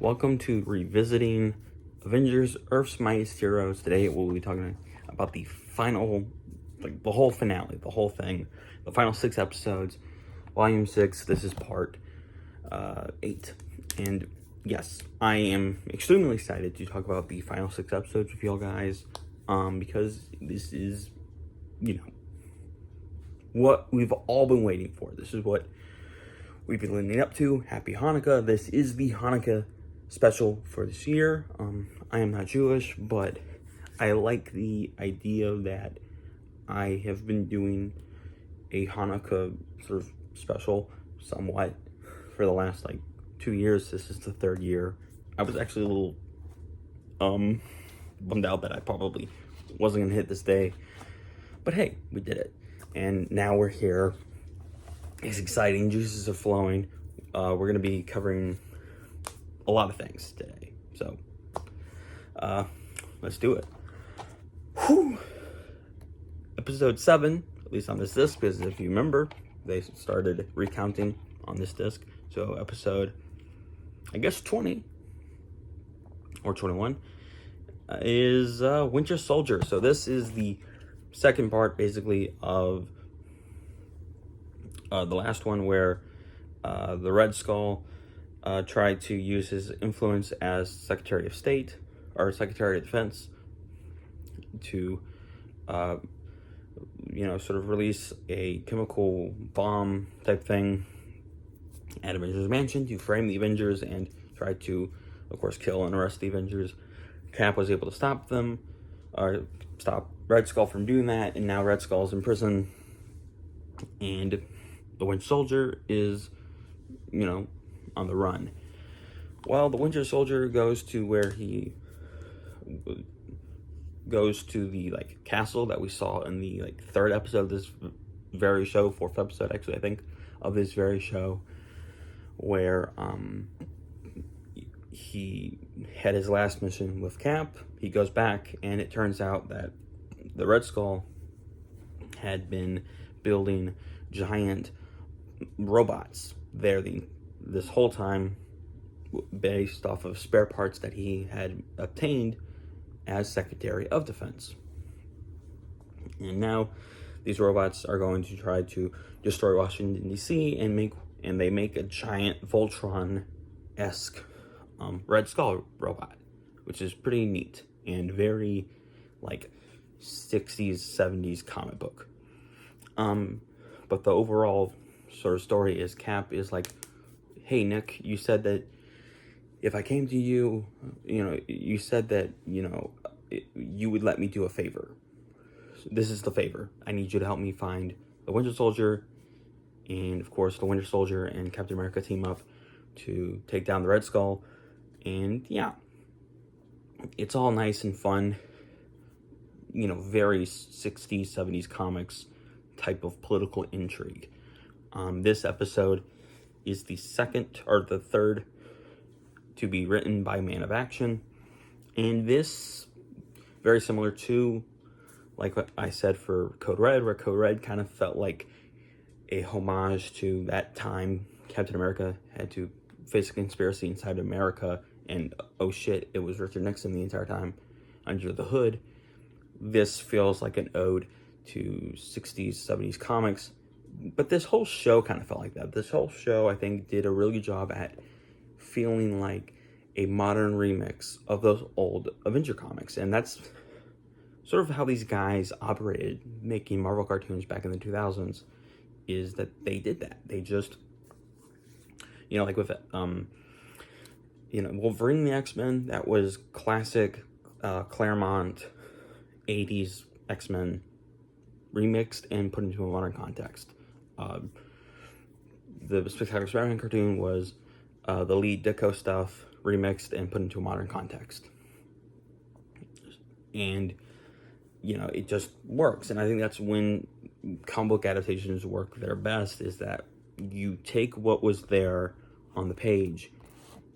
Welcome to Revisiting Avengers Earth's Mightiest Heroes. Today we'll be talking about the final, the whole finale, the whole thing, the final 6 episodes, Volume 6. This is part 8. And yes, I am extremely excited to talk about the final 6 episodes with y'all guys, because this is, what we've all been waiting for. This is what we've been leading up to. Happy Hanukkah. This is the Hanukkah special for this year. I am not Jewish, but I like the idea that I have been doing a Hanukkah sort of special somewhat for the last 2 years. This is the 3rd year. I was actually a little bummed out that I probably wasn't gonna hit this day, but hey, we did it, and now we're here. It's exciting. Juices are flowing. We're gonna be covering a lot of things today, so let's do it. Whew. Episode 7, at least on this disc, because if you remember, they started recounting on this disc. So episode, I guess 20 or 21 is Winter Soldier. So this is the second part, basically, of the last one, where the Red Skull tried to use his influence as Secretary of State, or Secretary of Defense, to sort of release a chemical bomb type thing at Avengers Mansion to frame the Avengers and try to, of course, kill and arrest the Avengers. Cap was able to stop them, or stop Red Skull from doing that, and now Red Skull's in prison, and the Winter Soldier is, on the run. Well, the Winter Soldier goes to where he goes to the castle that we saw in the 3rd episode of this very show, 4th episode actually, I think, of this very show, where he had his last mission with Cap. He goes back, and it turns out that the Red Skull had been building giant robots there this whole time, based off of spare parts that he had obtained as Secretary of Defense. And now these robots are going to try to destroy Washington, D.C. and they make a giant Voltron-esque Red Skull robot, which is pretty neat and very 60s, 70s comic book. But the overall sort of story is Cap is like, hey, Nick, you said that if I came to you, you said that, you would let me do a favor. This is the favor. I need you to help me find the Winter Soldier, and of course the Winter Soldier and Captain America team up to take down the Red Skull. And yeah, it's all nice and fun, very 60s, 70s comics type of political intrigue. This episode is the 2nd or the 3rd to be written by Man of Action, and this, very similar to what I said for Code Red, where Code Red kind of felt like a homage to that time Captain America had to face a conspiracy inside America, and oh shit, it was Richard Nixon the entire time under the hood. This feels like an ode to 60s, 70s comics, but this whole show kind of felt like that. This whole show, I think, did a really good job at feeling like a modern remix of those old Avenger comics, and that's sort of how these guys operated making Marvel cartoons back in the 2000s, is that they did that. They just, with Wolverine the X-Men, that was classic Claremont 80s X-Men remixed and put into a modern context. The Spectacular Spider-Man cartoon was the Lee Ditko stuff remixed and put into a modern context. And, it just works. And I think that's when comic book adaptations work their best, is that you take what was there on the page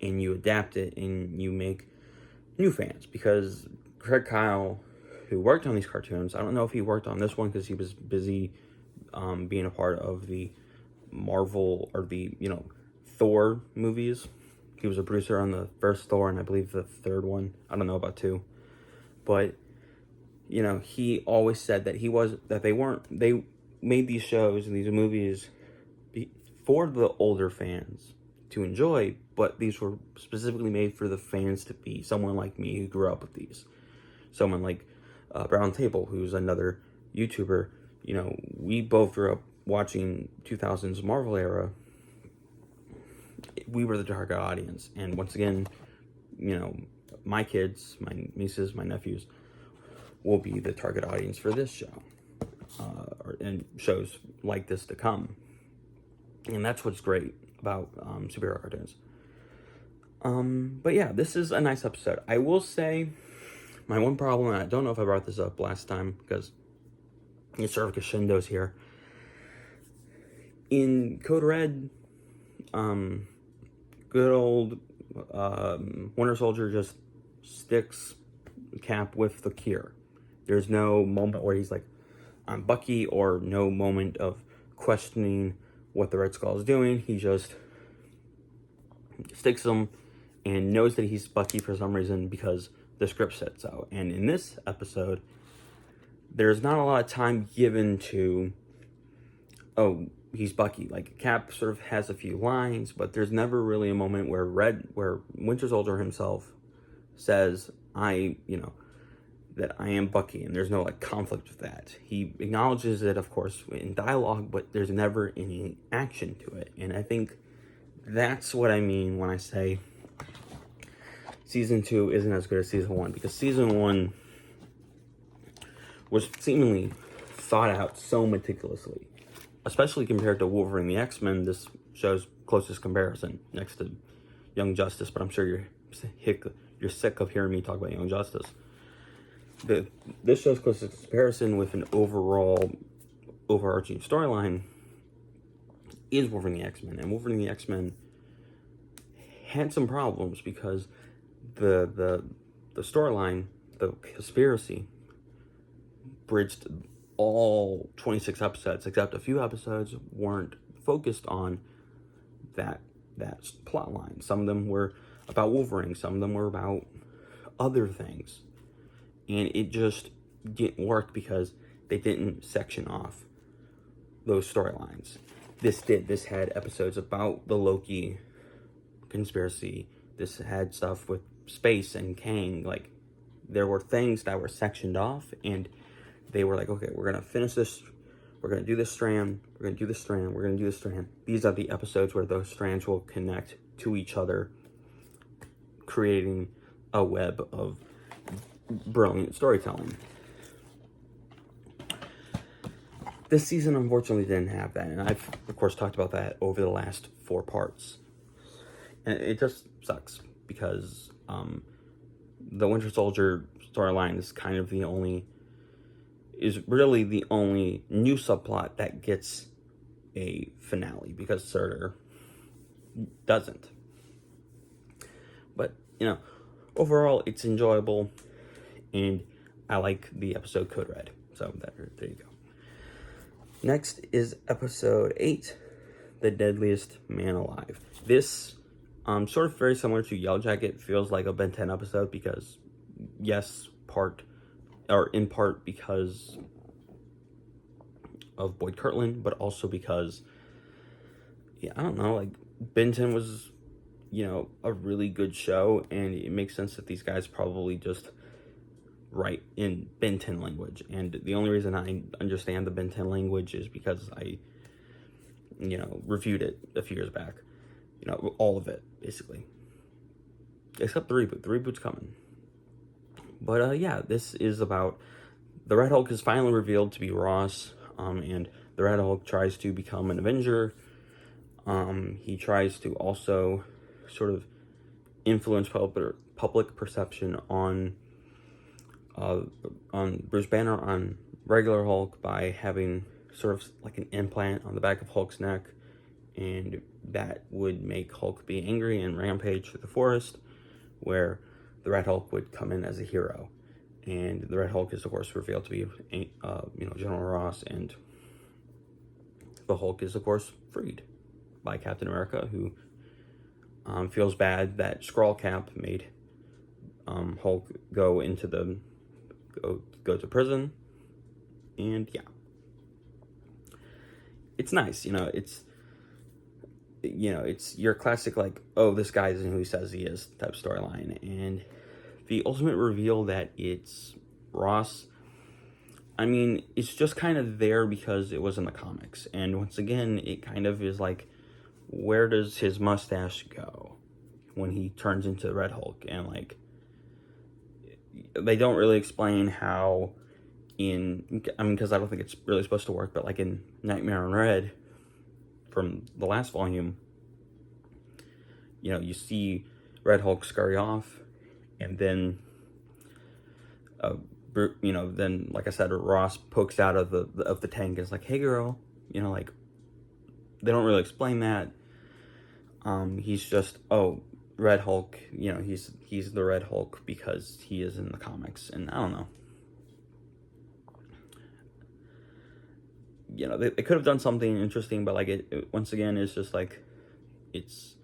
and you adapt it and you make new fans. Because Craig Kyle, who worked on these cartoons, I don't know if he worked on this one because he was busy being a part of the Marvel or the Thor movies, He was a producer on the first Thor and I believe the third one. I don't know about 2. But, you know, he always said that they made these shows and these movies for the older fans to enjoy, but these were specifically made for the fans to be someone like me who grew up with these. Someone like Brown Table, who's another YouTuber. You know, we both grew up watching 2000s Marvel era. We were the target audience. And once again, you know, my kids, my nieces, my nephews will be the target audience for this show. And shows like this to come. And that's what's great about superhero cartoons. But yeah, this is a nice episode. I will say, my one problem, and I don't know if I brought this up last time, because it's sort of crescendos here. In Code Red, good old Winter Soldier just sticks Cap with the cure. There's no moment where he's like, I'm Bucky, or no moment of questioning what the Red Skull is doing. He just sticks him and knows that he's Bucky for some reason because the script said so. And in this episode, there's not a lot of time given to, oh, he's Bucky. Like, Cap sort of has a few lines, but there's never really a moment where Winter Soldier himself says, that I am Bucky, and there's no, like, conflict with that. He acknowledges it, of course, in dialogue, but there's never any action to it. And I think that's what I mean when I say Season 2 isn't as good as Season 1, because Season 1 was seemingly thought out so meticulously, especially compared to Wolverine the X-Men. This show's closest comparison, next to Young Justice, but I'm sure you're sick of hearing me talk about Young Justice. This show's closest comparison with an overarching storyline is Wolverine the X-Men. And Wolverine the X-Men had some problems because the storyline, the conspiracy, bridged all 26 episodes, except a few episodes weren't focused on that plot line. Some of them were about Wolverine, some of them were about other things. And it just didn't work because they didn't section off those storylines. This did. This had episodes about the Loki conspiracy. This had stuff with space and Kang. Like, there were things that were sectioned off, and they were like, okay, we're going to finish this. We're going to do this strand. We're going to do this strand. We're going to do this strand. These are the episodes where those strands will connect to each other, creating a web of brilliant storytelling. This season, unfortunately, didn't have that, and I've, of course, talked about that over the last 4 parts. And it just sucks, because the Winter Soldier storyline is really the only new subplot that gets a finale, because Surtur doesn't. But, overall, it's enjoyable, and I like the episode Code Red. So there you go. Next is episode 8, The Deadliest Man Alive. This, sort of very similar to Yellow Jacket, feels like a Ben 10 episode because, yes, in part because of Boyd Kirtland, but also because, I don't know, like, Ben 10 was, a really good show, and it makes sense that these guys probably just write in Ben 10 language. And the only reason I understand the Ben 10 language is because I, reviewed it a few years back. All of it, basically. Except the reboot. The reboot's coming. But, this is about the Red Hulk is finally revealed to be Ross, and the Red Hulk tries to become an Avenger. He tries to also sort of influence public perception on Bruce Banner, on regular Hulk, by having sort of like an implant on the back of Hulk's neck, and that would make Hulk be angry and rampage through the forest, where the Red Hulk would come in as a hero. And the Red Hulk is, of course, revealed to be, General Ross, and the Hulk is, of course, freed by Captain America, who feels bad that Scrawlcap made Hulk go to prison, and yeah, it's nice, it's your classic, like, oh, this guy isn't who he says he is type storyline. And the ultimate reveal that it's Ross, I mean, it's just kind of there because it was in the comics. And once again, it kind of is like, where does his mustache go when he turns into Red Hulk? And, like, they don't really explain how because I don't think it's really supposed to work, but, like, in Nightmare on Red, from the last volume, you see Red Hulk scurry off, and then, then, like I said, Ross pokes out of the tank and is like, "Hey, girl," like, they don't really explain that. He's just, oh, Red Hulk, he's the Red Hulk because he is in the comics, and I don't know. They could have done something interesting, but, like, it once again is just like, he's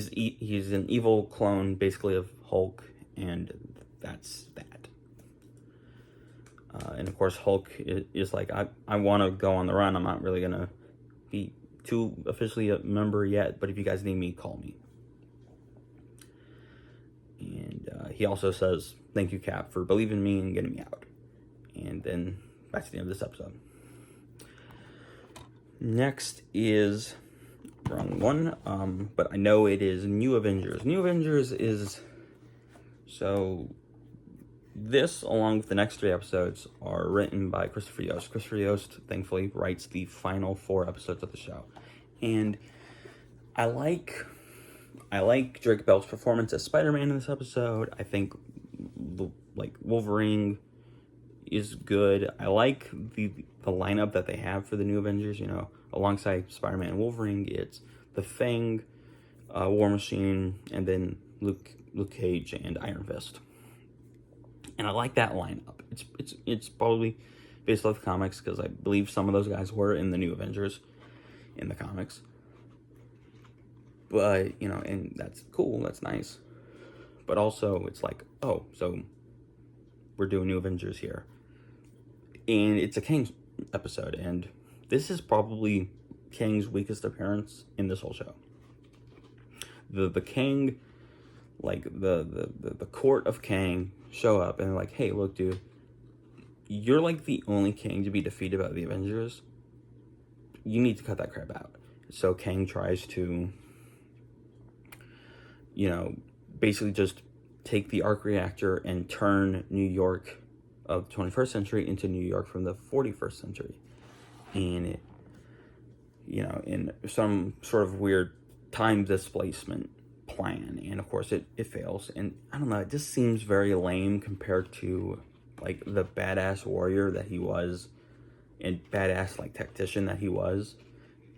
an evil clone basically of Hulk, and that's that. And of course, Hulk is like, I want to go on the run. I'm not really gonna be too officially a member yet, but if you guys need me, call me. And he also says, "Thank you, Cap, for believing in me and getting me out." And then back to the end of this episode. Next is wrong one, but I know it is New Avengers. New Avengers is, so this, along with the next 3 episodes, are written by Christopher Yost. Christopher Yost, thankfully, writes the final 4 episodes of the show. And I like Drake Bell's performance as Spider-Man in this episode. I think, Wolverine is good. I like the lineup that they have for the New Avengers, alongside Spider-Man and Wolverine. It's the Thing, War Machine, and then Luke Cage and Iron Fist. And I like that lineup. It's probably based off the comics, because I believe some of those guys were in the New Avengers in the comics. But, and that's cool, that's nice. But also, it's like, oh, so we're doing New Avengers here. And it's a Kang episode, and this is probably Kang's weakest appearance in this whole show. The Kang, like, the court of Kang show up, and they're like, "Hey, look, dude, you're, like, the only Kang to be defeated by the Avengers. You need to cut that crap out." So Kang tries to, basically just take the arc reactor and turn New York of the 21st century into New York from the 41st century. And in some sort of weird time displacement plan. And of course it fails. And I don't know, it just seems very lame compared to, like, the badass warrior that he was and badass, like, tactician that he was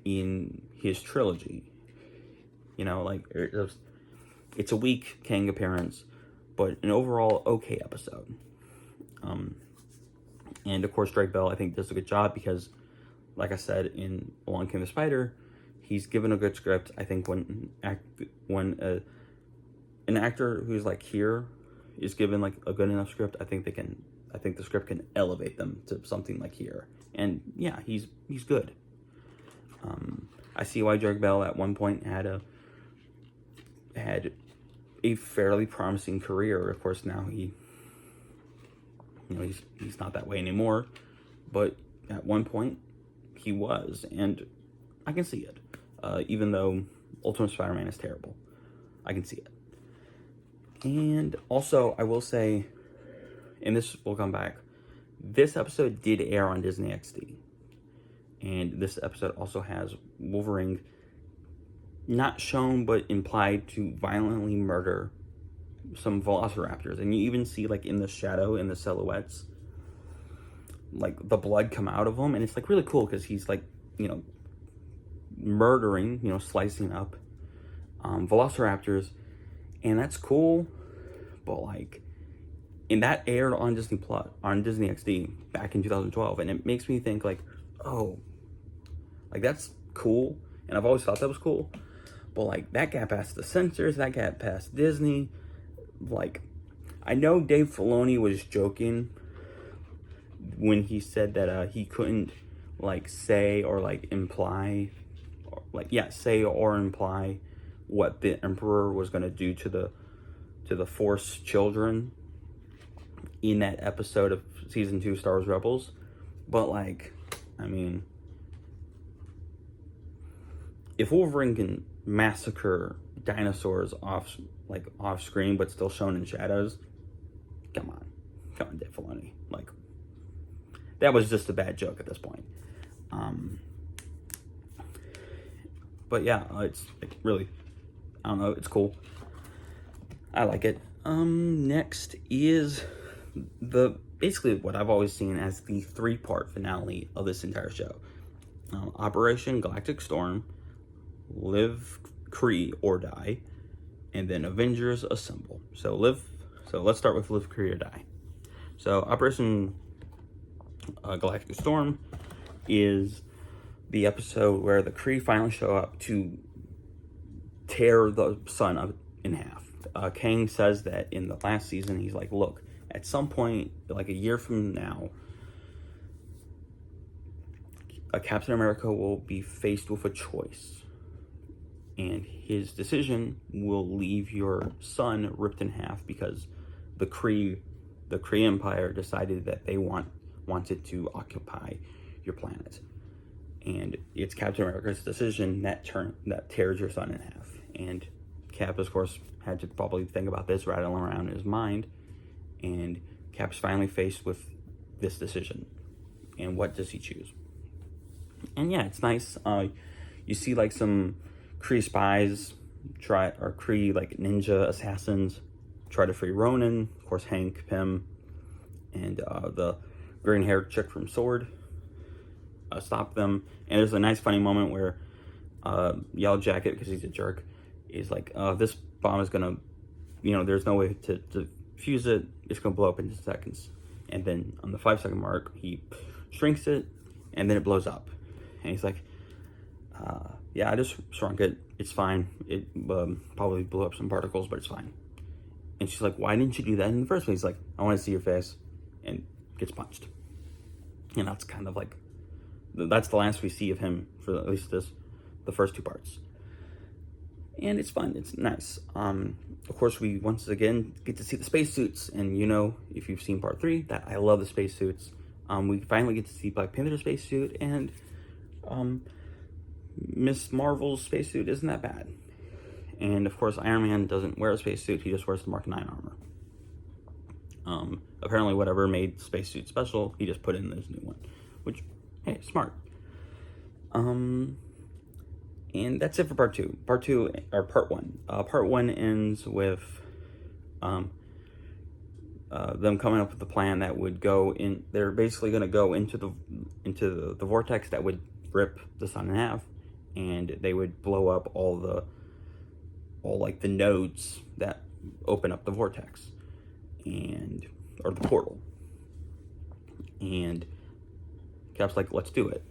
in his trilogy. It's a weak Kang appearance, but an overall okay episode. And of course, Drake Bell, I think, does a good job because, like I said, in Along Came the Spider, he's given a good script. I think when an actor who's, like, here is given, like, a good enough script, I think the script can elevate them to something like here. And yeah, he's good. I see why Drake Bell at one point had a fairly promising career. Of course, now he's not that way anymore, but at one point he was, and I can see it. Even though Ultimate Spider-Man is terrible, I can see it. And also, I will say, and this will come back, this episode did air on Disney XD, and this episode also has Wolverine not shown but implied to violently murder some velociraptors. And you even see, like, in the shadow, in the silhouettes, like, the blood come out of them, and it's, like, really cool because he's, like, murdering, slicing up velociraptors, and that's cool. But, like, and that aired on Disney XD back in 2012, and it makes me think, like, oh, like, that's cool, and I've always thought that was cool. But, like, that got past the censors, that got past Disney. Like, I know Dave Filoni was joking when he said that he couldn't, like, say or, like, imply, or, like, yeah, say or imply what the Emperor was going to do to the Force children in that episode of Season 2 Star Wars Rebels. But, like, I mean, if Wolverine can massacre dinosaurs off screen but still shown in shadows, come on Dave Filoni. Like, that was just a bad joke at this point. But yeah, it's like, really, I don't know, it's cool. I like it. Next is basically what I've always seen as the 3-part finale of this entire show. Operation Galactic Storm, Live, Kree, or Die, and then Avengers Assemble. So let's start with Live, Kree, or Die. So Operation Galactic Storm is the episode where the Kree finally show up to tear the sun up in half. Kang says that in the last season, he's like, look, at some point, like a year from now, Captain America will be faced with a choice. And his decision will leave your sun ripped in half because the Kree Empire decided that they wanted to occupy your planet. And it's Captain America's decision that tears your sun in half. And Cap, of course, had to probably think about this, rattling around in his mind. And Cap's finally faced with this decision. And what does he choose? And yeah, it's nice. You see like some Kree spies Kree like ninja assassins try to free Ronan. Of course, Hank Pym and the green-haired chick from Sword stop them. And there's a nice funny moment where Yellow Jacket, because he's a jerk, is like, this bomb is gonna, there's no way to fuse it, it's gonna blow up in seconds. And then on the 5-second mark, he shrinks it, and then it blows up. And he's like, yeah, I just shrunk it, it's fine. It probably blew up some particles, but it's fine. And she's like, why didn't you do that in the first place? He's like, I want to see your face, and gets punched. And that's kind of like, that's the last we see of him for at least the first 2 parts. And it's fun, it's nice. Of course, we once again get to see the spacesuits, and if you've seen part 3, that I love the spacesuits. We finally get to see Black Panther's spacesuit, and Miss Marvel's spacesuit isn't that bad. And of course, Iron Man doesn't wear a spacesuit, he just wears the Mark 9 armor. Apparently whatever made spacesuit special, he just put in this new one, which, hey, smart. And that's it for part 2. Part 1. Part 1 ends with them coming up with a plan that would go in. They're basically going to go into the vortex that would rip the sun in half, and they would blow up all the nodes that open up the vortex, or the portal. And Cap's like, let's do it.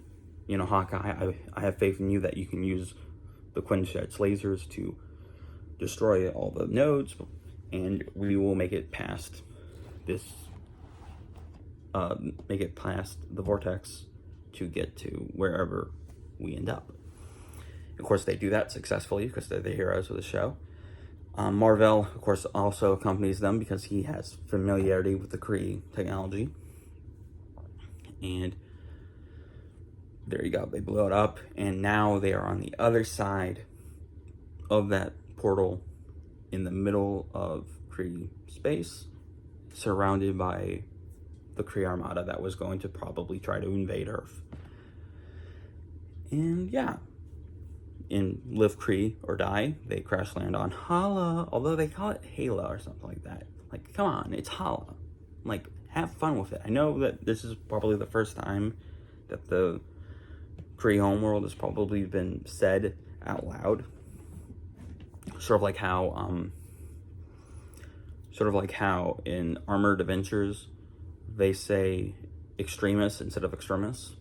Hawkeye, I have faith in you that you can use the Quinjet's lasers to destroy all the nodes, and we will make it past the vortex to get to wherever we end up. Of course, they do that successfully because they're the heroes of the show. Marvel, of course, also accompanies them because he has familiarity with the Kree technology. And there you go, they blew it up, and now they are on the other side of that portal in the middle of Kree space, surrounded by the Kree Armada that was going to probably try to invade Earth. And yeah, in Live, Kree, or Die, they crash land on Hala, although they call it Hala or something like that. Like, come on, it's Hala. Like, have fun with it. I know that this is probably the first time that the Kree homeworld has probably been said out loud. Sort of like how in Armored Adventures they say extremis instead of extremis,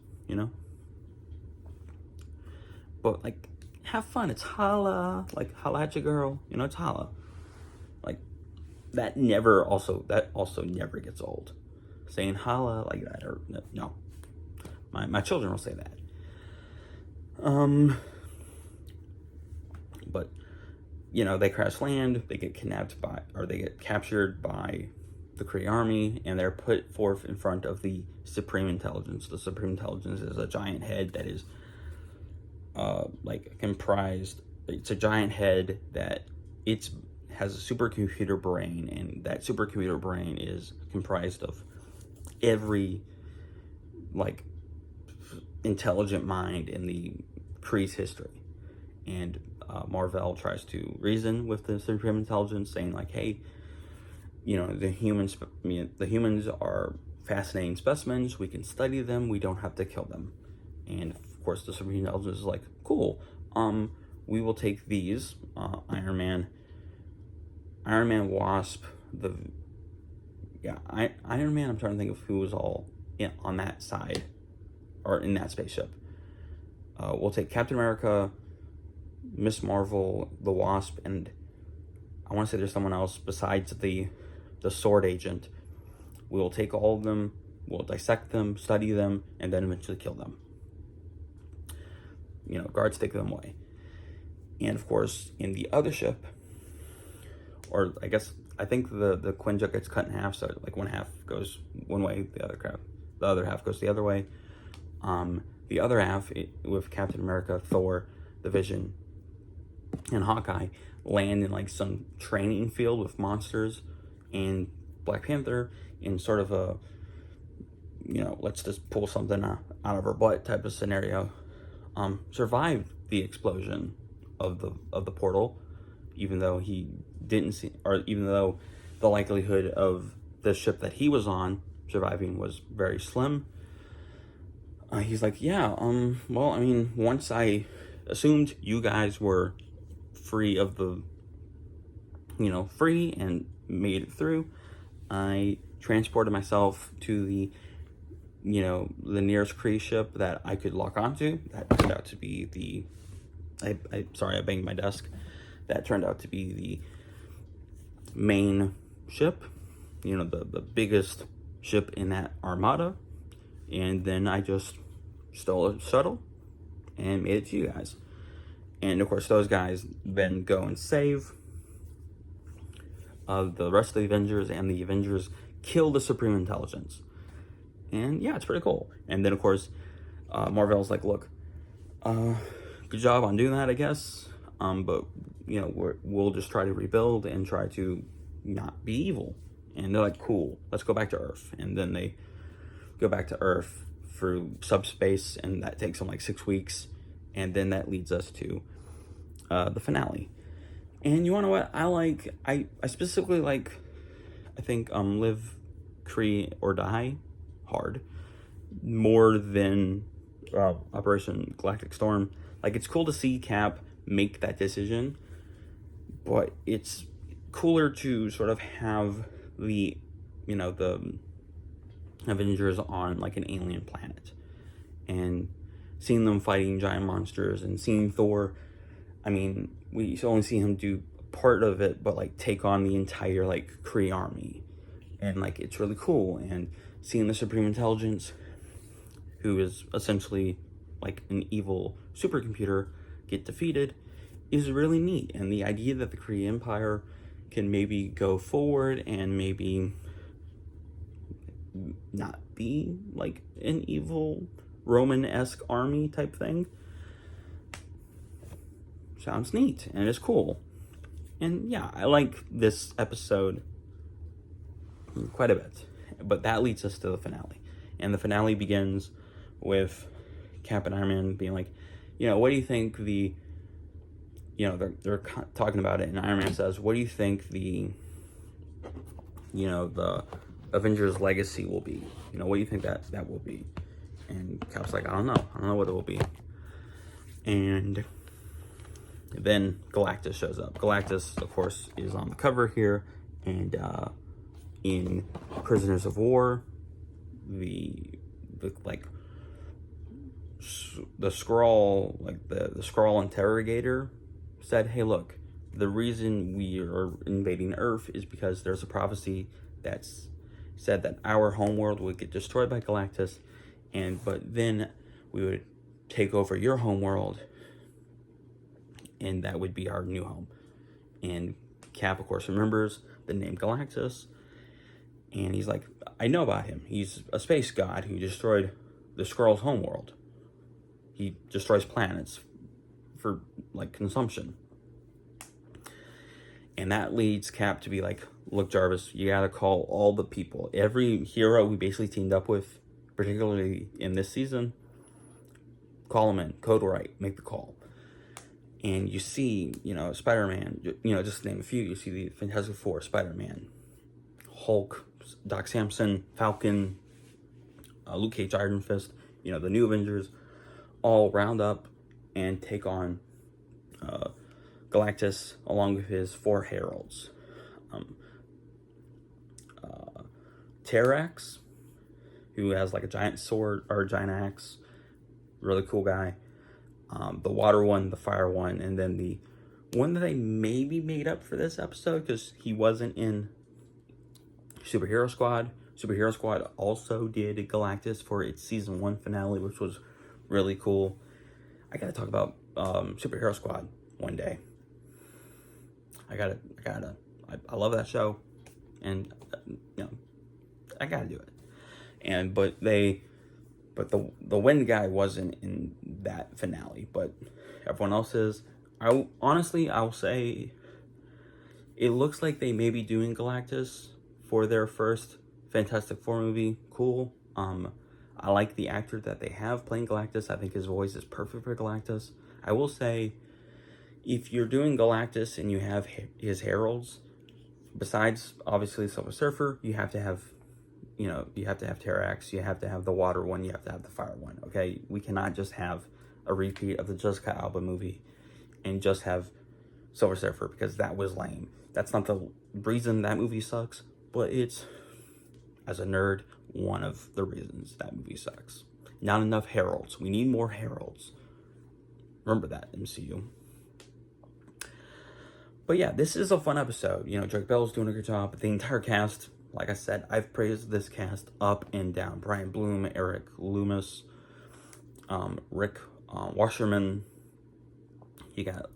But like, have fun. It's holla, like holla at your girl. You know, it's holla. Like that also never gets old. Saying holla like that, or no. My children will say that. But you know, they crash land, they get captured by the Kree army, and they're put forth in front of the Supreme Intelligence. The Supreme Intelligence is a giant head that is comprised. It's a giant head that has a supercomputer brain, and that supercomputer brain is comprised of every intelligent mind in the Kree's history. And Marvel tries to reason with the Supreme Intelligence, saying like, hey, you know, the humans are fascinating specimens. We can study them. We don't have to kill them. And of course, the Supreme Intelligence is like, cool. We will take these Iron Man, Wasp, Iron Man. I'm trying to think of who was all on that side or in that spaceship. We'll take Captain America, Miss Marvel, the Wasp, and I want to say there's someone else besides the Sword Agent. We will take all of them, we'll dissect them, study them, and then eventually kill them. You know, guards take them away. And of course, in the other ship, or I think the Quinjet gets cut in half, so like one half goes one way, the other half goes the other way. The other half, with Captain America, Thor, the Vision, and Hawkeye, land in like some training field with monsters, and Black Panther, in sort of a, you know, let's just pull something out of her butt type of scenario, survived the explosion of the portal, even though he didn't see, or even though the likelihood of the ship that he was on surviving was very slim. He's like, yeah, well, I mean, once I assumed you guys were free of the, you know, free and made it through, I transported myself to the, you know, the nearest Kree ship that I could lock onto. That turned out to be the, sorry, I banged my desk. That turned out to be the main ship, you know, the biggest ship in that armada. And then I just stole a shuttle and made it to you guys. And of course, those guys then go and save the rest of the Avengers, and the Avengers kill the Supreme Intelligence. And yeah, it's pretty cool. And then of course, Marvel's like, look, good job on doing that, I guess. But you know, we'll just try to rebuild and try to not be evil. And they're like, cool, let's go back to Earth. And then they go back to Earth through subspace, and that takes them like 6 weeks. And then that leads us to the finale. And you wanna know what? I specifically like, I think Live, Kree, or Die Hard more than Operation Galactic Storm. Like, it's cool to see Cap make that decision, but it's cooler to sort of have the, you know, the Avengers on like an alien planet, and seeing them fighting giant monsters, and seeing Thor, I mean, we only see him do part of it, but like take on the entire like Kree army, and like it's really cool. And seeing the Supreme Intelligence, who is essentially like an evil supercomputer, get defeated is really neat. And the idea that the Kree Empire can maybe go forward and maybe not be like an evil Roman-esque army type thing sounds neat, and it's cool. And yeah, I like this episode quite a bit. But that leads us to the finale. And the finale begins with Cap and Iron Man being like, you know, what do you think the, you know, they're talking about it, and Iron Man says, what do you think the, you know, the Avengers legacy will be? You know, what do you think that will be? And Cap's like, I don't know what it will be. And then Galactus shows up. Galactus, of course, is on the cover here, and in Prisoners of War, the like the Skrull, like the Skrull interrogator, said, "Hey, look, the reason we are invading Earth is because there's a prophecy that's said that our homeworld would get destroyed by Galactus, but then we would take over your homeworld, and that would be our new home." And Cap, of course, remembers the name Galactus, and he's like, "I know about him. He's a space god who destroyed the Skrull's homeworld. He destroys planets for, like, consumption." And that leads Cap to be like, "Look, Jarvis, you gotta call all the people. Every hero we basically teamed up with, particularly in this season, call them in. Code right. Make the call." And you see, Spider-Man, just to name a few, you see the Fantastic Four, Spider-Man, Hulk, Doc Samson, Falcon, Luke Cage, Iron Fist, the new Avengers, all round up and take on Galactus along with his 4 heralds. Terrax, who has like a giant sword or a giant axe, really cool guy. The water one, the fire one, and then the one that they maybe made up for this episode because he wasn't in Superhero Squad. Superhero Squad also did Galactus for its season 1 finale, which was really cool. I gotta talk about Superhero Squad one day. I love that show, and I gotta do it. But the wind guy wasn't in that finale, but everyone else is. I'll say it looks like they may be doing Galactus for their first Fantastic Four movie. Cool. I like the actor that they have playing Galactus. I think his voice is perfect for Galactus. I will say, if you're doing Galactus and you have his heralds, besides obviously Silver Surfer, you have to have Terrax, you have to have the water one, you have to have the fire one, okay? We cannot just have a repeat of the Jessica Alba movie and just have Silver Surfer, because that was lame. That's not the reason that movie sucks, but it's, as a nerd, one of the reasons that movie sucks. Not enough heralds. We need more heralds. Remember that, MCU. But yeah, this is a fun episode. Drake Bell's doing a good job, but the entire cast, like I said, I've praised this cast up and down. Brian Bloom, Eric Loomis, Rick Wasserman. You got,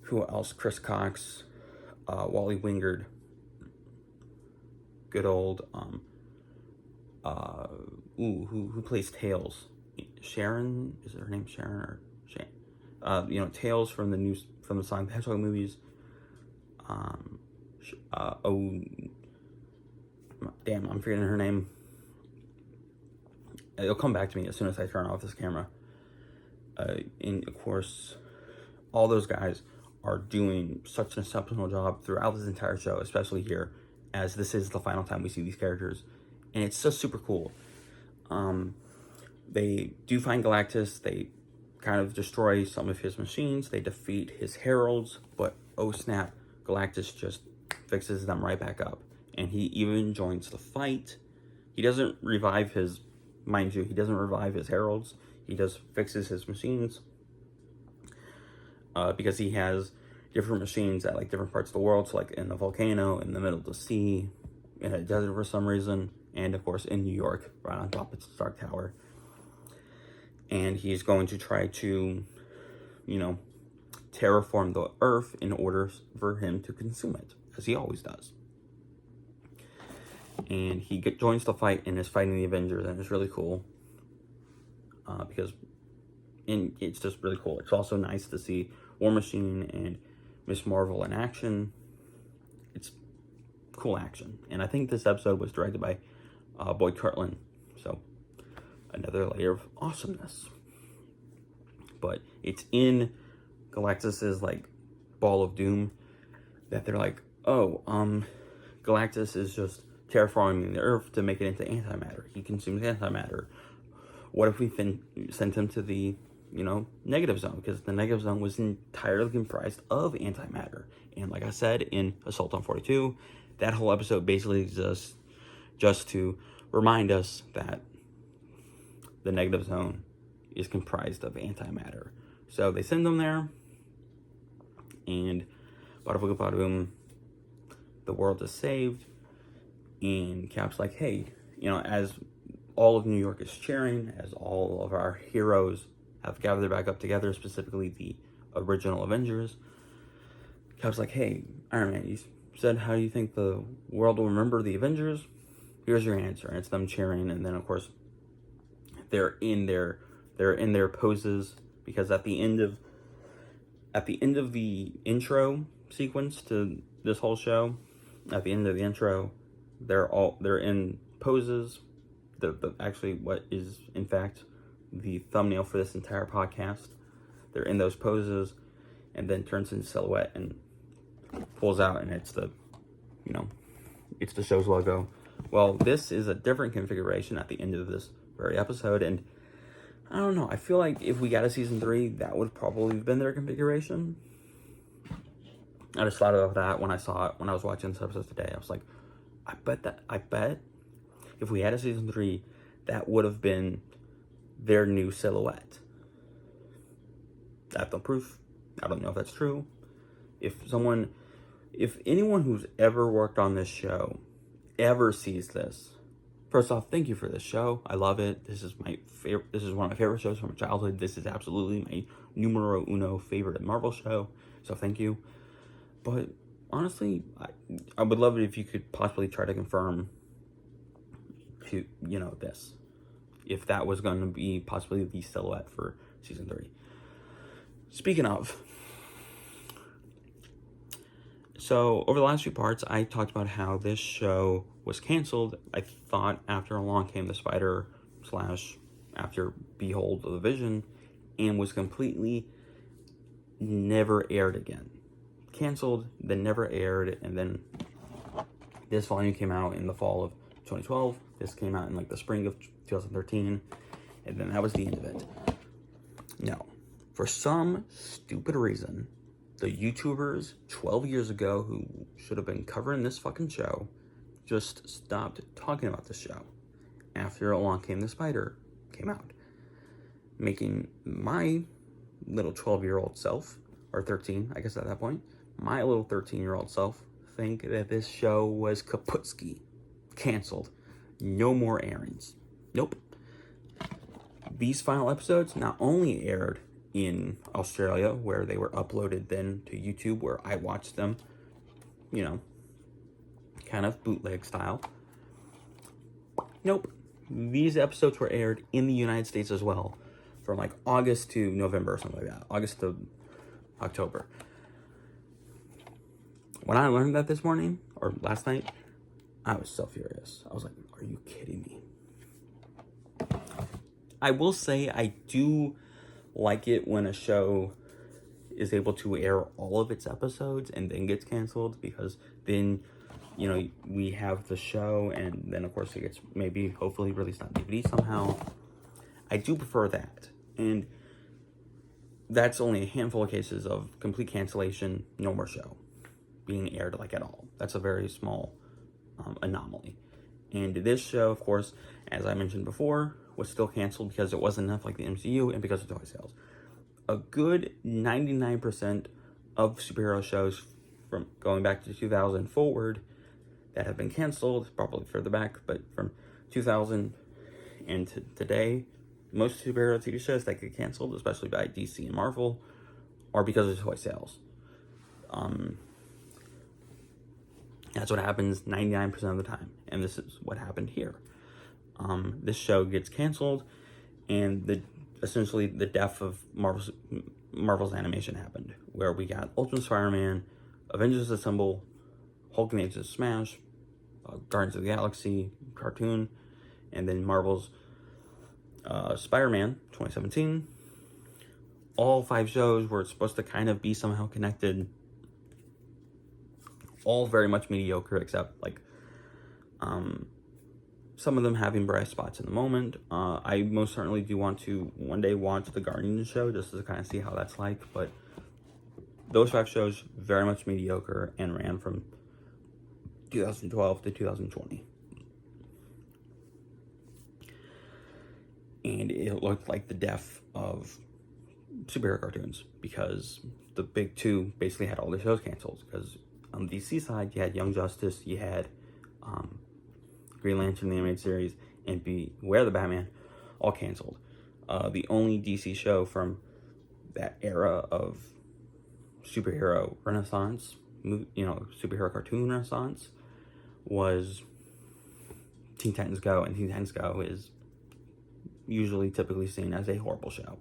who else? Chris Cox, Wally Wingard. Good old, who plays Tails? Sharon? Is her name Sharon or Shane? Tails from the Sonic the Hedgehog movies. Damn, I'm forgetting her name. It'll come back to me as soon as I turn off this camera. And of course, all those guys are doing such an exceptional job throughout this entire show, especially here, as this is the final time we see these characters. And it's just super cool. They do find Galactus. They kind of destroy some of his machines. They defeat his heralds, but oh snap, Galactus just fixes them right back up. And he even joins the fight. He doesn't revive his, mind you, he doesn't revive his heralds. He just fixes his machines. Because he has different machines at like different parts of the world. So like in the volcano, in the middle of the sea, in a desert for some reason, and of course in New York, right on top of the Stark Tower. And he's going to try to, terraform the Earth in order for him to consume it, as he always does. And he joins the fight and is fighting the Avengers, and it's really cool. And it's just really cool. It's also nice to see War Machine and Miss Marvel in action. It's cool action. And I think this episode was directed by Boyd Kirtland. So, another layer of awesomeness. But it's in Galactus's, like, ball of doom that they're like, Galactus is just terraforming the Earth to make it into antimatter. He consumes antimatter. What if we sent him to the, negative zone? Because the negative zone was entirely comprised of antimatter. And like I said in Assault on 42, that whole episode basically exists just to remind us that the negative zone is comprised of antimatter. So they send them there, and bada boom, bada boom, the world is saved. And Cap's like, hey, as all of New York is cheering, as all of our heroes have gathered back up together, specifically the original Avengers, Cap's like, hey, Iron Man, you said how you think the world will remember the Avengers? Here's your answer. And it's them cheering, and then of course they're in their poses, because at the end of the intro sequence to this whole show, at the end of the intro, they're in poses. Actually what is in fact the thumbnail for this entire podcast. They're in those poses, and then turns into silhouette and pulls out, and it's the show's logo. Well, this is a different configuration at the end of this very episode, and I don't know, I feel like if we got a season 3, that would probably have been their configuration. I just thought of that when I saw it, when I was watching this episode today. I was like, I bet if we had a season 3, that would have been their new silhouette. I have no proof. I don't know if that's true. If anyone who's ever worked on this show ever sees this, first off, thank you for this show. I love it. This is my favorite. This is one of my favorite shows from my childhood. This is absolutely my numero uno favorite Marvel show. So thank you. But honestly, I would love it if you could possibly try to confirm this, if that was going to be possibly the silhouette for season 3. Speaking of, so over the last few parts, I talked about how this show was canceled. I thought after Along Came the Spider / after Behold the Vision, and was completely never aired again. Canceled, then never aired, and then this volume came out in the fall of 2012. This came out in like the spring of 2013, and then that was the end of it. No, for some stupid reason, the YouTubers 12 years ago who should have been covering this fucking show just stopped talking about the show after Along Came the Spider came out, making my little 12-year-old self, or 13, I guess at that point, my little 13-year-old self think that this show was kaputski, canceled, no more airings. Nope. These final episodes not only aired in Australia, where they were uploaded then to YouTube, where I watched them, kind of bootleg style. Nope. These episodes were aired in the United States as well, from like August to November or something like that. August to October. When I learned that this morning, or last night, I was so furious. I was like, are you kidding me? I will say I do like it when a show is able to air all of its episodes and then gets canceled, because then, we have the show, and then of course it gets maybe hopefully released on DVD somehow. I do prefer that. And that's only a handful of cases of complete cancellation, no more show being aired like at all. That's a very small anomaly. And this show, of course, as I mentioned before, was still canceled because it wasn't enough like the MCU and because of toy sales. A good 99% of superhero shows from going back to 2000 forward that have been canceled, probably further back, but from 2000 and to today, most superhero TV shows that get canceled, especially by DC and Marvel, are because of toy sales. That's what happens 99% of the time, and this is what happened here. This show gets canceled, and essentially the death of Marvel's animation happened, where we got Ultimate Spider-Man, Avengers Assemble, Hulk and Agents of Smash, Guardians of the Galaxy cartoon, and then Marvel's Spider-Man 2017. All 5 shows were supposed to kind of be somehow connected. All very much mediocre, except like some of them having bright spots in the moment. I most certainly do want to one day watch the Guardians show just to kind of see how that's like, but those 5 shows very much mediocre and ran from 2012 to 2020. and it looked like the death of superhero cartoons, because the big two basically had all their shows canceled. Because on the DC side, you had Young Justice, you had Green Lantern, the animated series, and Beware the Batman, all canceled. The only DC show from that era of superhero renaissance, superhero cartoon renaissance, was Teen Titans Go, and Teen Titans Go is typically seen as a horrible show.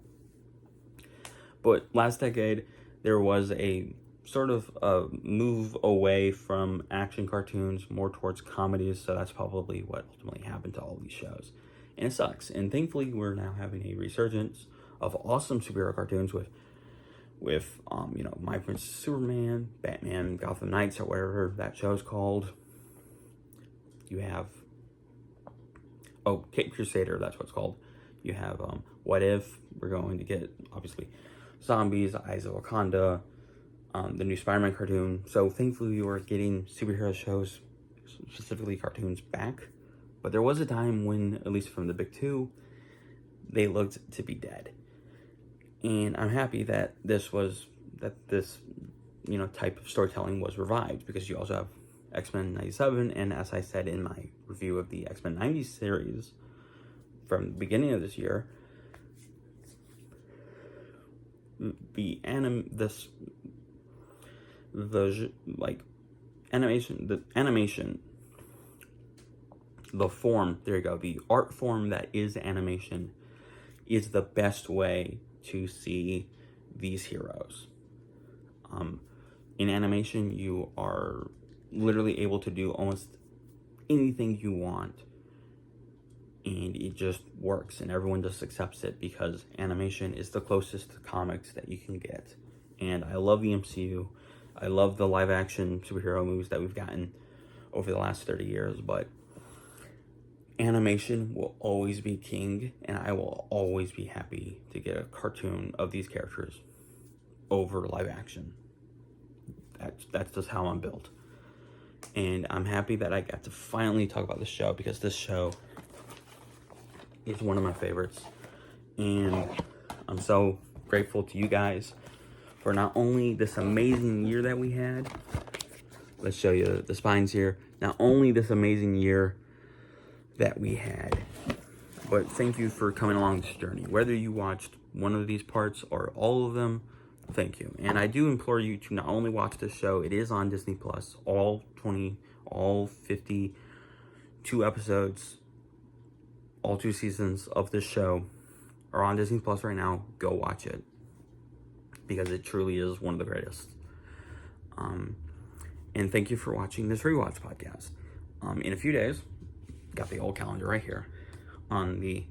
But last decade, there was a sort of a move away from action cartoons, more towards comedies, so that's probably what ultimately happened to all these shows. And it sucks. And thankfully, we're now having a resurgence of awesome superhero cartoons with My Prince Superman, Batman, Gotham Knights, or whatever that show's called. You have Cape Crusader, that's what it's called. You have What If. We're going to get, obviously, Zombies, Eyes of Wakanda, the new Spider-Man cartoon. So thankfully we are getting superhero shows, specifically cartoons, back. But there was a time when, at least from the big two, they looked to be dead. And I'm happy that this type of storytelling was revived, because you also have X-Men 97, and as I said in my review of the X-Men 90s series from the beginning of this year, the art form that is animation is the best way to see these heroes. In animation, you are literally able to do almost anything you want, and it just works, and everyone just accepts it, because animation is the closest to comics that you can get. And I love the MCU. I love the live action superhero movies that we've gotten over the last 30 years, but animation will always be king, and I will always be happy to get a cartoon of these characters over live action. That's just how I'm built. And I'm happy that I got to finally talk about this show, because this show is one of my favorites. And I'm so grateful to you guys for not only this amazing year that we had. Let's show you the spines here. Not only this amazing year that we had, but thank you for coming along this journey. Whether you watched one of these parts or all of them, thank you. And I do implore you to not only watch this show, it is on Disney Plus, all 52 episodes, all 2 seasons of this show are on Disney Plus right now. Go watch it, because it truly is one of the greatest. And thank you for watching this Rewatch podcast. In a few days, got the old calendar right here, on the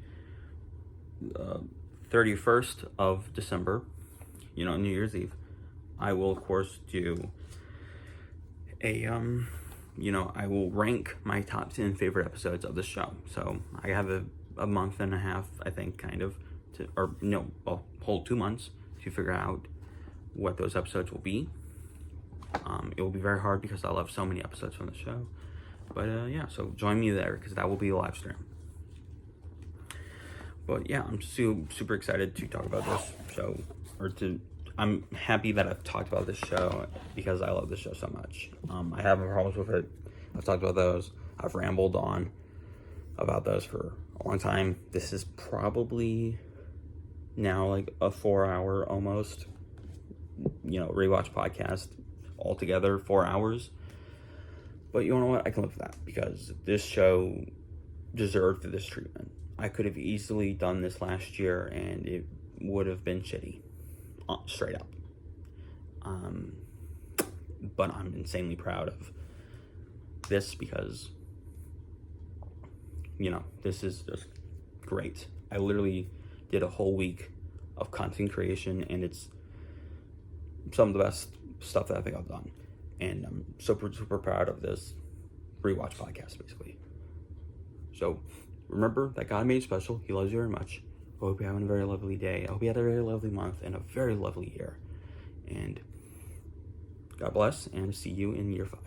31st of December, New Year's Eve, I will of course do a I will rank my top 10 favorite episodes of the show. So I have a month and a half, I think, a whole 2 months to figure out what those episodes will be. It will be very hard, because I love so many episodes from the show. But so join me there, because that will be a live stream. But yeah, I'm super excited to talk about this show, I'm happy that I've talked about this show, because I love this show so much. I have problems with it. I've talked about those. I've rambled on about those for a long time. This is probably now like a 4-hour almost, rewatch podcast altogether, 4 hours. But you know what? I can live with that, because this show deserved this treatment. I could have easily done this last year, and it would have been shitty. Straight up. But I'm insanely proud of this, because this is just great. I literally did a whole week of content creation, and it's some of the best stuff that I think I've done, and I'm super proud of this Rewatch podcast, basically. So remember that God made you special. He loves you very much. I hope you're having a very lovely day. I hope you had a very lovely month and a very lovely year. And God bless, and see you in year 5.